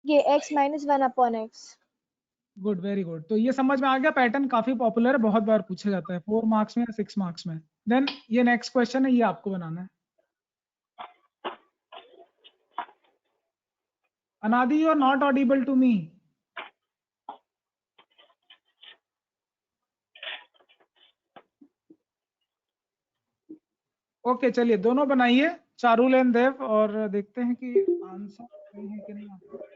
ये x minus 1 upon x. Good, very good. तो ये समझ में आ गया, पैटर्न काफी पॉपुलर है, बहुत बार पूछा जाता है 4 मार्क्स में या 6 मार्क्स में। देन ये नेक्स्ट क्वेश्चन है, ये आपको बनाना है। Anadi you are not audible to me. Okay चलिए दोनों बनाइए, चारुल एंड देव, और देखते हैं कि आंसर सही है कि नहीं आपका।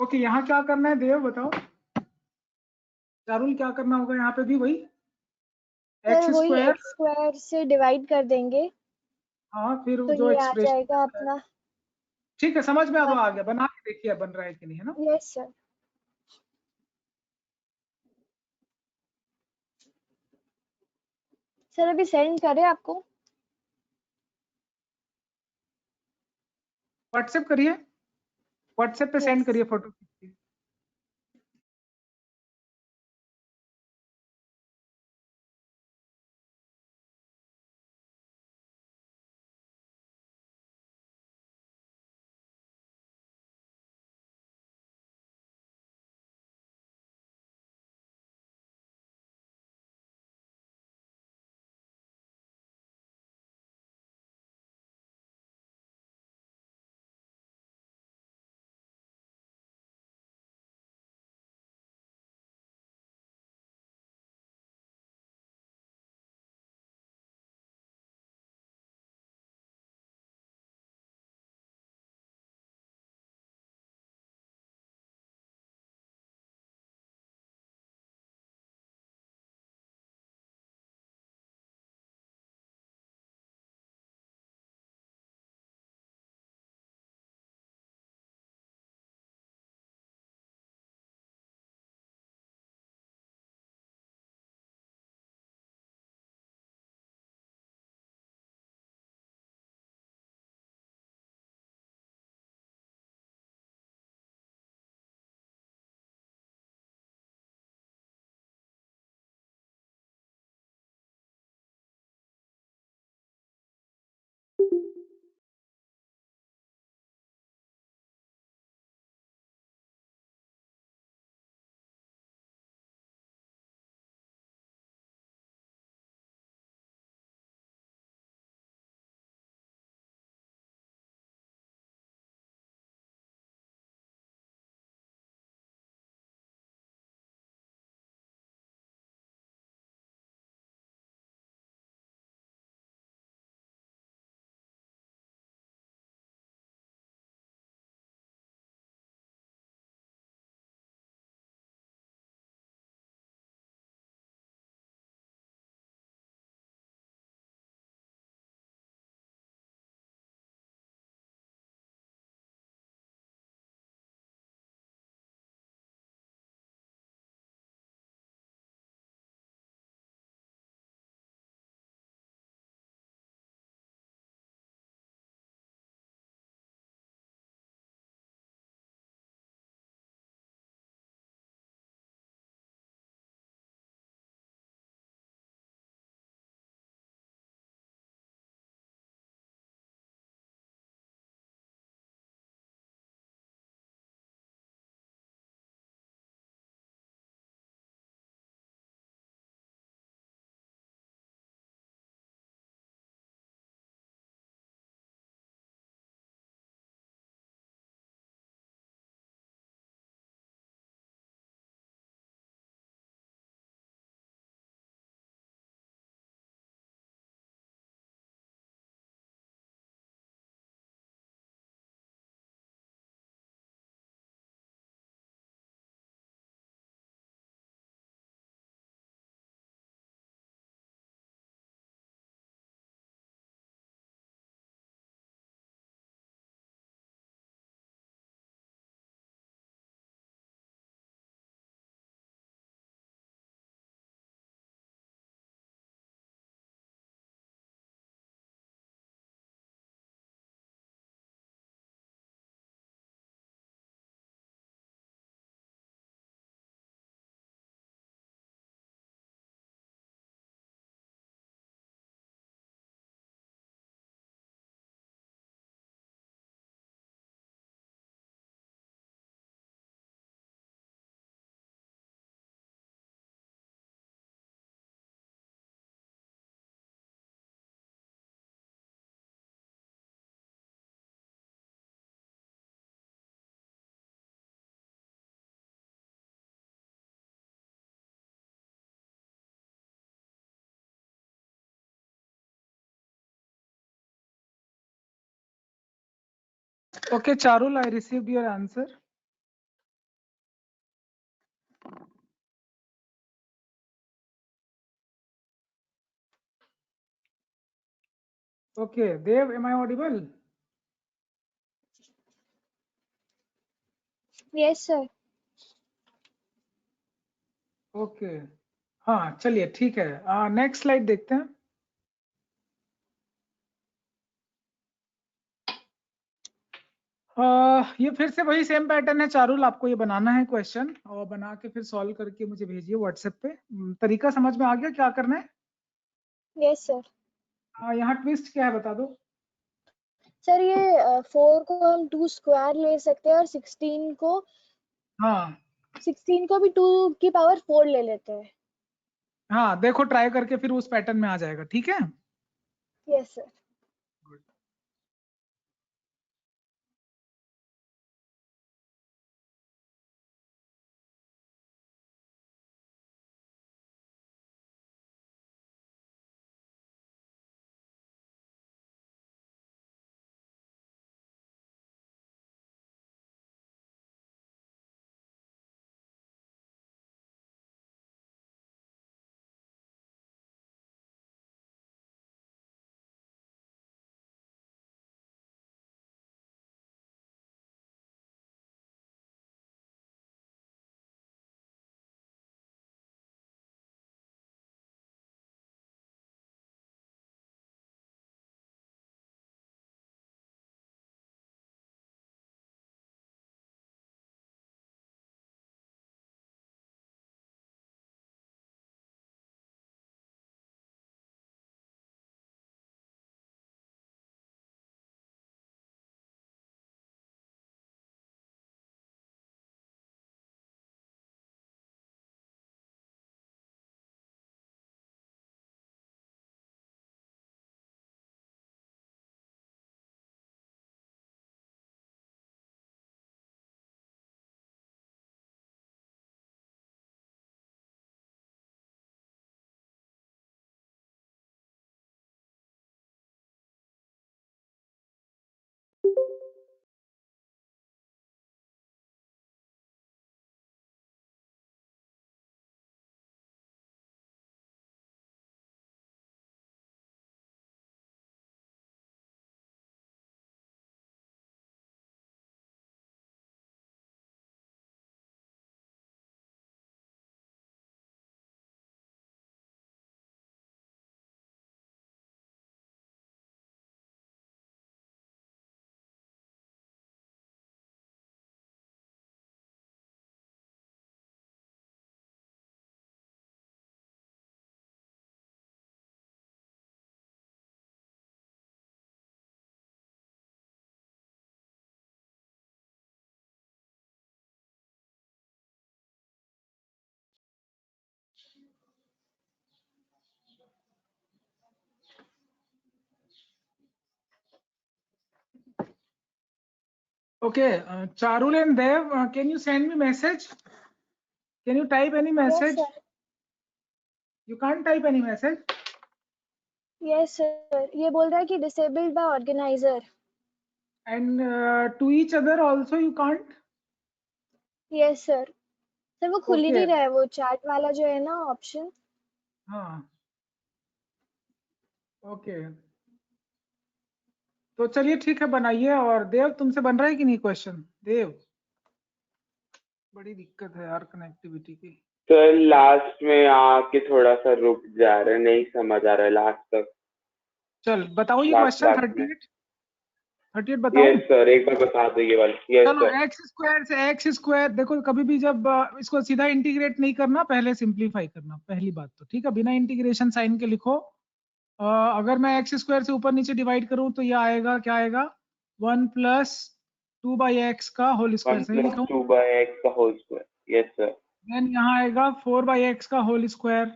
ओके, यहाँ क्या करना है देव बताओ। चारुल क्या करना होगा यहाँ पे भी वही सर एक्स वही स्क्वायर। एक्स स्क्वायर से डिवाइड कर देंगे हाँ फिर तो जो ये आ एक्सप्रेशन जाएगा अपना। ठीक है, समझ में आ गया, बना के देखिए बन रहा है कि नहीं, है ना। Yes sir. सर अभी सेंड करें आपको? व्हाट्सएप करिए, व्हाट्सएप पे सेंड यस। करिए photo. Okay, Charul, I received your answer. Okay, Dev, am I audible? Yes, sir. Okay हाँ चलिए ठीक है, नेक्स्ट स्लाइड देखते हैं। ये फिर से वही सेम पैटर्न है चारुल, आपको ये बनाना है क्वेश्चन और बना के फिर सॉल्व करके मुझे भेजिए व्हाट्सएप पे। तरीका समझ में आ गया क्या करना है? Yes, sir. यहाँ ट्विस्ट क्या है बता दो। सर ये 4 को हम 2 स्क्वायर ले सकते हैं और 16 को हाँ 16 को भी 2 की पावर 4 ले लेते हैं। हाँ देखो ट्राई करके फिर उस पैटर्न में आ जाएगा, ठीक है। Yes sir. Okay, Charul and Dev, can you send me message? Can you type any Yes message? sir. You can't type any message. Yes sir. ये बोल रहा है कि disabled by organizer. And to each other also you can't. Yes sir. Sir वो खुल ही Okay. नहीं रहा है, वो चैट वाला जो है ना ऑप्शन। हाँ ओके तो चलिए ठीक है बनाइए। और देव तुमसे बन रहा है कि नहीं क्वेश्चन? देव बड़ी दिक्कत है यार कनेक्टिविटी की। सर लास्ट में आके थोड़ा सा रुक जा रहा है, नहीं समझ आ रहा है लास्ट तक। चल बताओ ये लास्ट क्वेश्चन 38 बताओ। यस सर एक बार बता दो ये वाला। यस चलो सर। एक्स स्क्वायर से एक्स स्क्वायर, देखो कभी भी जब इसको सीधा इंटीग्रेट नहीं करना, पहले सिंप्लीफाई करना पहली बात तो, ठीक है। बिना इंटीग्रेशन साइन के लिखो। अगर मैं एक्स स्क्वायर से ऊपर नीचे डिवाइड करूं तो ये आएगा, क्या आएगा? 1 प्लस 2 बाई एक्स का होल स्क्वायर, 1 सही प्लस लिखा? 2 बाई एक्स का whole square. Yes sir. Then यहाँ आएगा 4 बाई एक्स का होल स्क्वायर।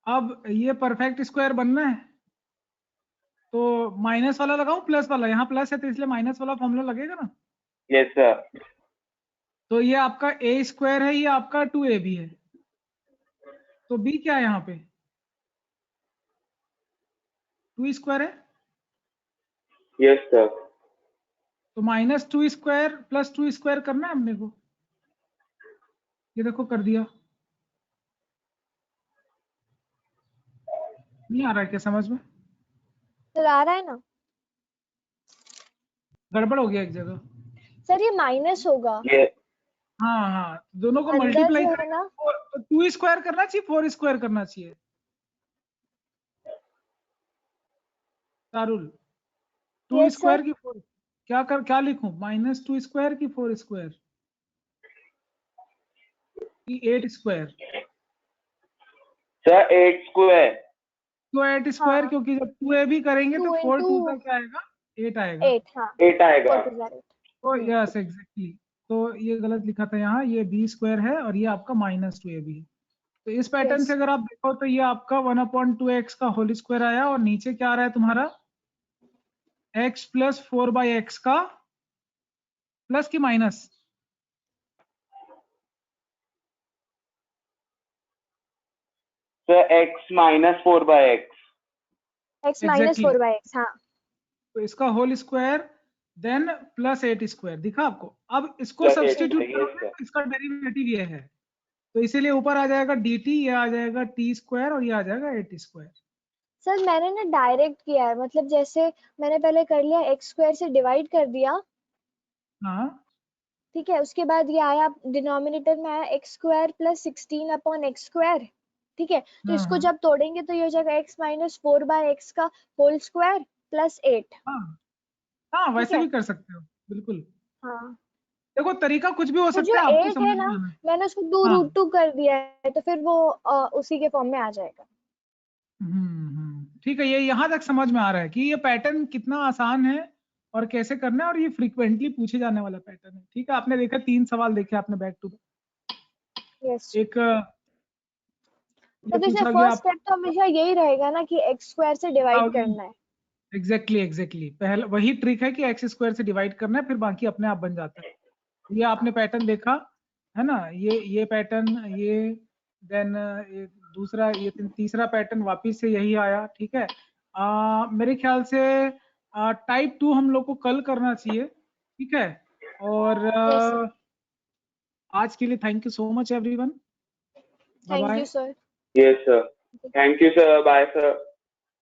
अब ये परफेक्ट स्क्वायर बनना है तो माइनस वाला लगाऊं प्लस वाला? यहाँ प्लस है तो इसलिए माइनस वाला फॉर्मूला लगेगा ना। Yes sir. तो ये आपका ए स्क्वायर है, ये आपका 2ab है। तो बी क्या है यहाँ पे? 2 स्क्वायर है। Yes sir. तो -2 स्क्वायर प्लस 2 स्क्वायर करना है अपने को। ये देखो कर दिया, नहीं आ रहा है क्या समझ में? सर आ रहा है ना गड़बड़ हो गया एक जगह। सर, ये माइनस होगा ये हाँ हाँ, दोनों को अंदर मल्टीप्लाई जो है करेंगे ना। तो 2 स्क्वायर करना चाहिए, 4 स्क्वायर करना चाहिए तारुल? 2 Yes, स्क्वायर sir. की 4, क्या लिखूं, -2 स्क्वायर की 4 स्क्वायर की 8 स्क्वायर? Sir 8 square. तो 8 स्क्वायर हाँ। क्योंकि जब 2a भी करेंगे तो 2 4 2 into का क्या आएगा, 8 आएगा। 8, हाँ 8 आएगा। 4 to 8। तो यस एग्जैक्टली, तो ये गलत लिखा था यहाँ, ये b स्क्वायर है और ये आपका -2ab है। तो इस पैटर्न Yes. से अगर आप देखो तो ये आपका 1/2x का होल स्क्वायर आया और नीचे क्या आ रहा है तुम्हारा x प्लस 4/x का प्लस की minus, sir x minus 4/x। x minus Exactly. 4 by x, हाँ तो इसका whole square then plus 8 square दिखा आपको। अब इसको Plus 8 सब्स्टिट्यूट yes, करोगे sir. तो इसका डेरिवेटिव ये है, तो इसीलिए ऊपर आ जाएगा dt, ये आ जाएगा t स्क्वायर और ये आ जाएगा 8 स्क्वायर। सर मैंने ना डायरेक्ट किया है, मतलब जैसे मैंने पहले कर लिया x स्क्वायर से डिवाइड कर दिया, हाँ ठीक है, उसके बाद ये आया डिनोमिनेटर में आया x square plus 16 upon x square, ठीक है, तो हाँ इसको हाँ जब तोड़ेंगे तो ये हो जाएगा x माइनस 4 बाय x का होल स्क्वायर प्लस 8। हाँ हाँ, वैसे है। भी कर सकते हो बिल्कुल। हाँ, देखो तरीका कुछ भी हो वो जो सकता है, आपको 8 है समझ ना, में आना है। मैंने उसको 2 हाँ रूट 2 कर दिया है, तो फिर वो उसी के फॉर्म में आ जाएगा। ठीक है, ये यहाँ तक समझ में आ रहा है कि ये पैटर्न कितना आसान है और कैसे करना है, और ये फ्रीक्वेंटली पूछे जाने वाला पैटर्न है। ठीक है, आपने देखा 3 सवाल देखे आपने बैक टू बैक। यस, एक ये तो जैसे पूछा गया फर्स्ट स्टेप तो हमेशा यही रहेगा ना कि x स्क्वायर से डिवाइड करना है। एग्जैक्टली पहला वही ट्रिक है कि एक्स स्क्वायर से डिवाइड करना है, फिर बाकी अपने आप बन जाता है। ये आपने पैटर्न देखा है ना, ये पैटर्न, ये देन दूसरा, ये तीसरा पैटर्न वापिस से यही आया। ठीक है, मेरे ख्याल से टाइप 2 हम लोग को कल करना चाहिए। ठीक है, और आज के लिए thank you so much everyone, bye thank bye. You sir. Yes, sir. Thank you, sir. Bye, sir.